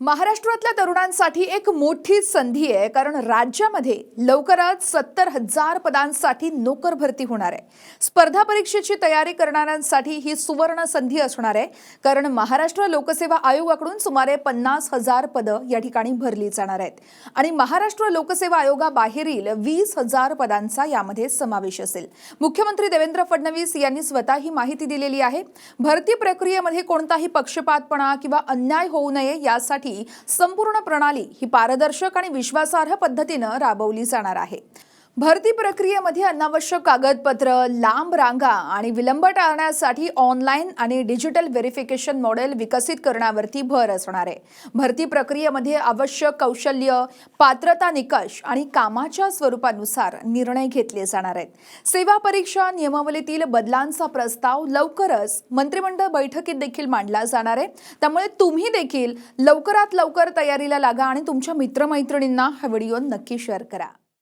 महाराष्ट्रातल्या तरुणांसाठी एक मोठी संधी आहे, कारण राज्यामध्ये लवकरच 70,000 पदांसाठी नोकर भरती होणार आहे। स्पर्धा परीक्षेची तयारी करणाऱ्यांसाठी ही सुवर्ण संधी असणार आहे, कारण महाराष्ट्र लोकसेवा आयोगाकडून सुमारे 50,000 पदं या ठिकाणी भरली जाणार आहेत आणि महाराष्ट्र लोकसेवा आयोगाबाहेरील 20,000 पदांचा यामध्ये समावेश असेल। मुख्यमंत्री देवेंद्र फडणवीस यांनी स्वतः ही माहिती दिलेली आहे। भरती प्रक्रियेमध्ये कोणताही पक्षपातपणा किंवा अन्याय होऊ नये यासाठी संपूर्ण प्रणाली ही पारदर्शक आणि विश्वासार्ह पद्धतीने राबवली जाणार आहे। भरती प्रक्रियेमध्ये अनावश्यक कागदपत्र, लांब रांगा आणि विलंब टाळण्यासाठी ऑनलाईन आणि डिजिटल व्हेरिफिकेशन मॉडेल विकसित करण्यावरती भर असणार आहे। भरती प्रक्रियेमध्ये आवश्यक कौशल्य, पात्रता निकष आणि कामाच्या स्वरूपानुसार निर्णय घेतले जाणार आहेत। सेवा परीक्षा नियमावलीतील बदलांचा प्रस्ताव लवकरच मंत्रिमंडळ बैठकीत देखील मांडला जाणार आहे। त्यामुळे तुम्ही देखील लवकरात लवकर तयारीला लागा आणि तुमच्या मित्रमैत्रिणींना हा व्हिडिओ नक्की शेअर करा।